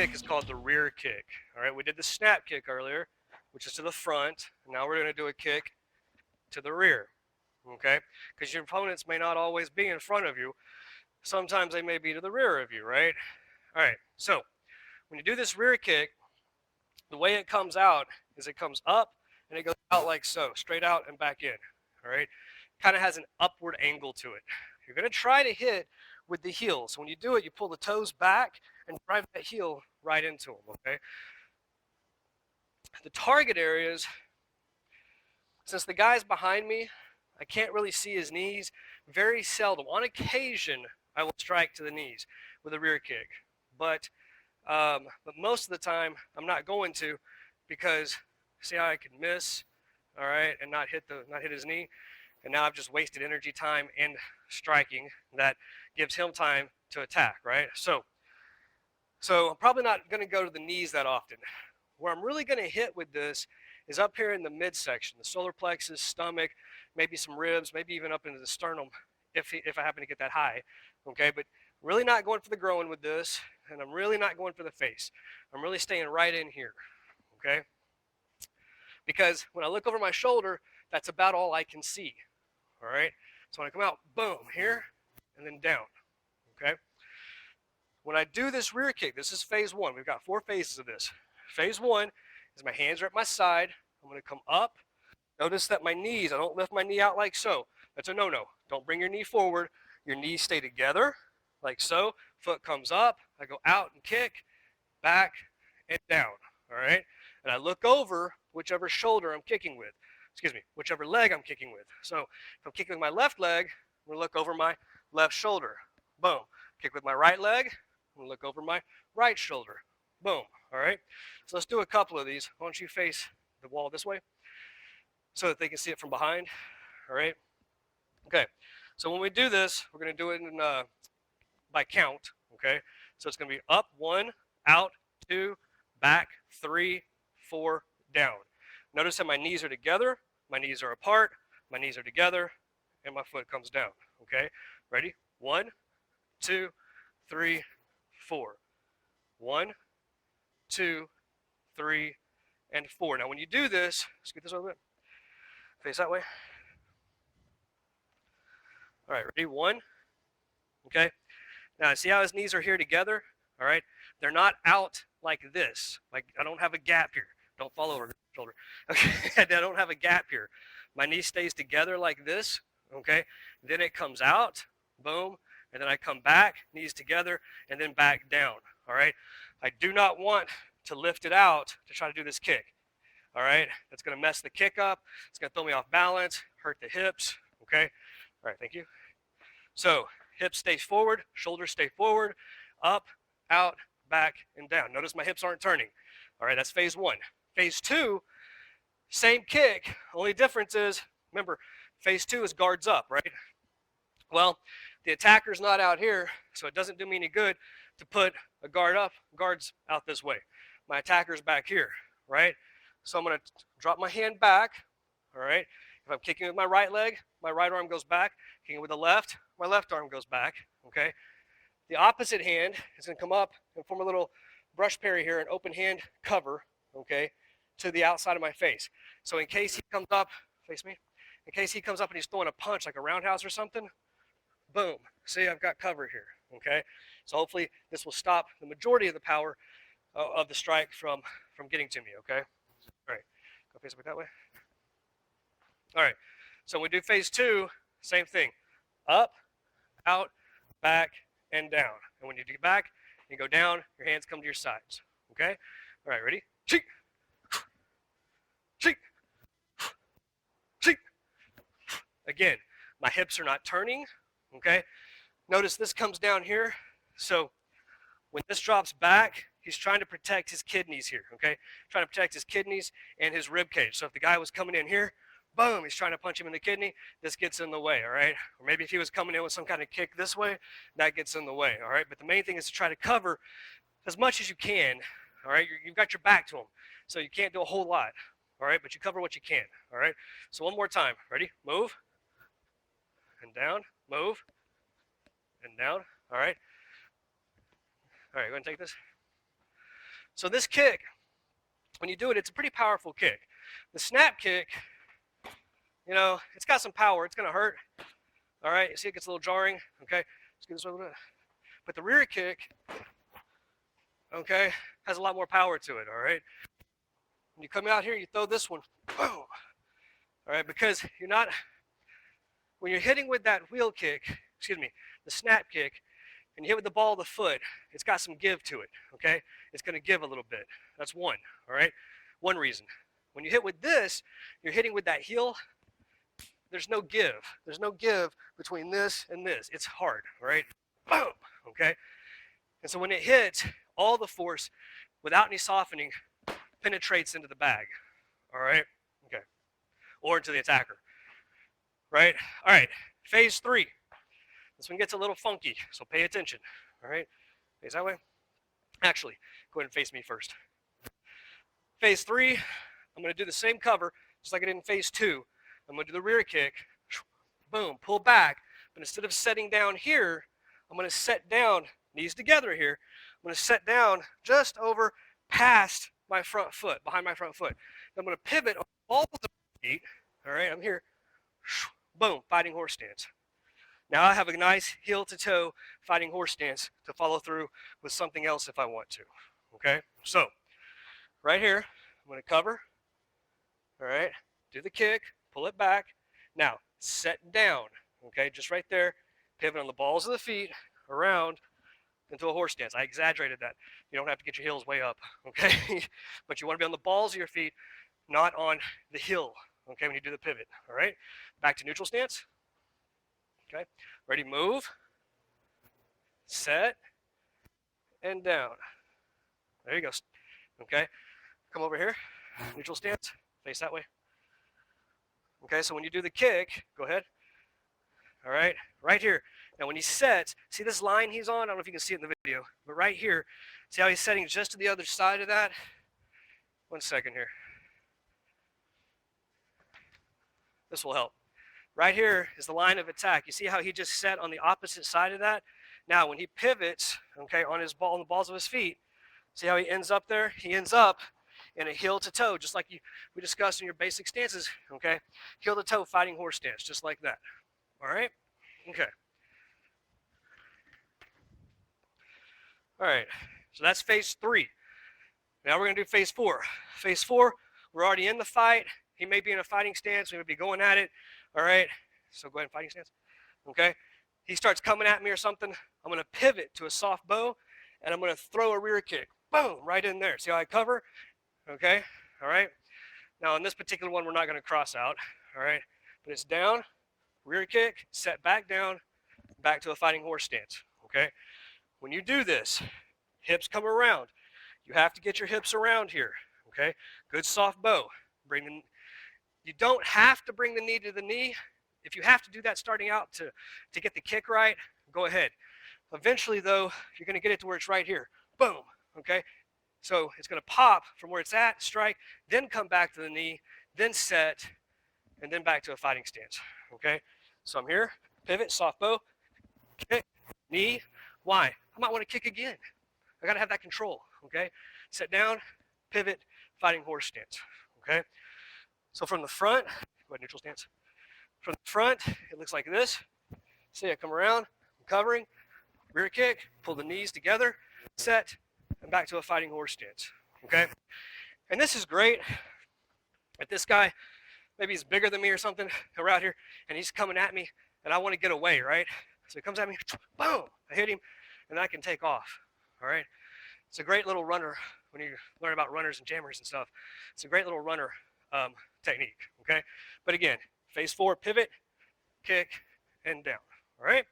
kick is called the rear kick. All right, we did the snap kick earlier, which is to the front. Now we're going to do a kick to the rear, okay? Because your opponents may not always be in front of you. Sometimes they may be to the rear of you, right? All right, so when you do this rear kick, the way it comes out is it comes up and it goes out like so, straight out and back in, all right? Kind of has an upward angle to it. You're going to try to hit with the heel. So when you do it, you pull the toes back and drive that heel right into them, okay? The target areas, since the guy's behind me, I can't really see his knees. Very seldom. On occasion, I will strike to the knees with a rear kick. But most of the time, I'm not going to, because see how I can miss, all right, and not hit his knee. And now I've just wasted energy, time, and striking that gives him time to attack, right? So I'm probably not going to go to the knees that often. Where I'm really going to hit with this is up here in the midsection, the solar plexus, stomach, maybe some ribs, maybe even up into the sternum if I happen to get that high, okay? But really not going for the groin with this, and I'm really not going for the face. I'm really staying right in here, okay? Because when I look over my shoulder, that's about all I can see, all right? So when I come out, boom, here, and then down, okay? When I do this rear kick, this is phase one. We've got 4 phases of this. Phase one is my hands are at my side. I'm going to come up. Notice that my knees, I don't lift my knee out like so. That's a no-no. Don't bring your knee forward. Your knees stay together like so. Foot comes up. I go out and kick, back, and down, all right? And I look over whichever shoulder I'm kicking with. Excuse me, whichever leg I'm kicking with. So if I'm kicking with my left leg, I'm going to look over my left shoulder. Boom. Kick with my right leg, I'm going to look over my right shoulder. Boom. All right. So let's do a couple of these. Why don't you face the wall this way so that they can see it from behind. All right. Okay. So when we do this, we're going to do it in by count. Okay. So it's going to be up, 1, out, 2, back, 3, 4, down. Notice that my knees are together, my knees are apart, my knees are together, and my foot comes down. Okay. Ready? 1, 2, 3, 4. 1, 2, 3, and 4. Now when you do this, let's get this over a bit. Face that way. All right, ready? 1. Okay. Now see how his knees are here together? All right. They're not out like this. Like I don't have a gap here. Don't fall over shoulder. Okay. I don't have a gap here. My knee stays together like this. Okay. Then it comes out. Boom. And then I come back, knees together, and then back down. All right. I do not want to lift it out to try to do this kick. All right. That's going to mess the kick up. It's going to throw me off balance, hurt the hips. Okay. All right. Thank you. So hips stay forward, shoulders stay forward, up, out, back, and down. Notice my hips aren't turning. All right. That's phase 1. Phase 2, same kick. Only difference is, remember, phase 2 is guards up, right? Well, the attacker's not out here, so it doesn't do me any good to put a guard up, guards out this way. My attacker's back here, right? So I'm going to drop my hand back, all right? If I'm kicking with my right leg, my right arm goes back. Kicking with the left, my left arm goes back, okay? The opposite hand is going to come up and form a little brush parry here, an open hand cover, okay, to the outside of my face. So in case he comes up, face me, in case he comes up and he's throwing a punch like a roundhouse or something, boom, see, I've got cover here, okay? So hopefully this will stop the majority of the power of the strike from getting to me, okay? All right, go face up that way. All right, so when we do phase 2, same thing. Up, out, back, and down. And when you do back, you go down, your hands come to your sides, okay? All right, ready? Cheek, cheek, cheek. Again, my hips are not turning, okay? Notice this comes down here. So when this drops back, he's trying to protect his kidneys here, okay? Trying to protect his kidneys and his rib cage. So if the guy was coming in here, boom, he's trying to punch him in the kidney, this gets in the way, all right? Or maybe if he was coming in with some kind of kick this way, that gets in the way, all right? But the main thing is to try to cover as much as you can, all right? You've got your back to him, so you can't do a whole lot, all right? But you cover what you can, all right? So one more time, ready? Move, and down, move, and down, all right? All right, go ahead and take this. So this kick, when you do it, it's a pretty powerful kick. The snap kick, you know, it's got some power. It's going to hurt. All right, you see it gets a little jarring. Okay, let's get this over there. But the rear kick, okay, has a lot more power to it. All right. When you come out here, you throw this one, boom. All right, because you're not, when you're hitting with that wheel kick, excuse me, the snap kick, and you hit with the ball of the foot, it's got some give to it, okay? It's going to give a little bit. That's one, all right? One reason. When you hit with this, you're hitting with that heel, there's no give. There's no give between this and this. It's hard, all right? Boom, okay? And so when it hits, all the force, without any softening, penetrates into the bag, all right? Okay. Or into the attacker, right? All right, phase 3. This one gets a little funky, so pay attention, all right? Face that way. Actually, go ahead and face me first. Phase 3, I'm going to do the same cover, just like I did in phase 2. I'm going to do the rear kick, boom, pull back, but instead of setting down here, I'm going to set down, knees together here, I'm going to set down just over past my front foot, behind my front foot. I'm going to pivot on all the feet, all right, I'm here, boom, fighting horse stance. Now I have a nice heel to toe fighting horse stance to follow through with something else if I want to, okay? So, right here, I'm going to cover, all right, do the kick, pull it back. Now, set down, okay, just right there, pivot on the balls of the feet, around, into a horse stance. I exaggerated that. You don't have to get your heels way up, okay? But you want to be on the balls of your feet, not on the heel, okay, when you do the pivot, all right? Back to neutral stance. Okay, ready, move, set, and down. There you go. Okay, come over here, neutral stance, face that way. Okay, so when you do the kick, go ahead. All right, right here. Now when he sets, see this line he's on? I don't know if you can see it in the video, but right here, see how he's setting just to the other side of that? 1 second here. This will help. Right here is the line of attack. You see how he just set on the opposite side of that? Now, when he pivots, okay, on his ball, on the balls of his feet, see how he ends up there? He ends up in a heel to toe, just like we discussed in your basic stances, okay? Heel to toe fighting horse stance, just like that. All right? Okay. All right, so that's phase 3. Now we're going to do phase 4. Phase 4, we're already in the fight. He may be in a fighting stance. We may be going at it. All right, so go ahead and fighting stance. Okay, he starts coming at me or something. I'm going to pivot to a soft bow, and I'm going to throw a rear kick. Boom, right in there. See how I cover? Okay, all right. Now, in this particular one, we're not going to cross out. All right, but it's down, rear kick, set back down, back to a fighting horse stance. Okay, when you do this, hips come around. You have to get your hips around here. Okay, good soft bow. You don't have to bring the knee to the knee. If you have to do that starting out to get the kick right, go ahead. Eventually, though, you're going to get it to where it's right here. Boom, okay? So it's going to pop from where it's at, strike, then come back to the knee, then set, and then back to a fighting stance, okay? So I'm here, pivot, soft bow, kick, knee. Why? I might want to kick again. I got to have that control, okay? Set down, pivot, fighting horse stance, okay? So from the front, go ahead, neutral stance. From the front, it looks like this. See, I come around, I'm covering, rear kick, pull the knees together, set, and back to a fighting horse stance, okay? And this is great. If this guy, maybe he's bigger than me or something, we're out here, and he's coming at me, and I want to get away, right? So he comes at me, boom, I hit him, and I can take off, all right? It's a great little runner when you learn about runners and jammers and stuff. It's a great little runner technique, okay? But again, phase 4, pivot, kick, and down, all right?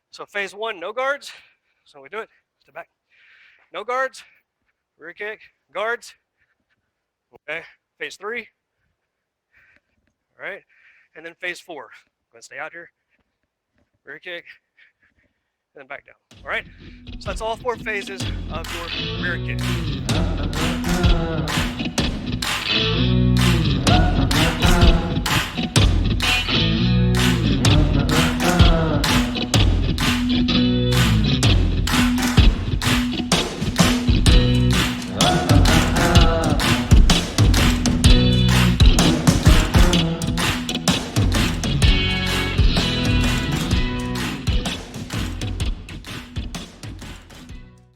So phase 1, no guards. So we do it, step back. No guards, rear kick, guards, okay? Phase 3, all right? And then phase 4, I'm gonna stay out here, rear kick, and then back down, all right? So that's all 4 phases of your rear kick.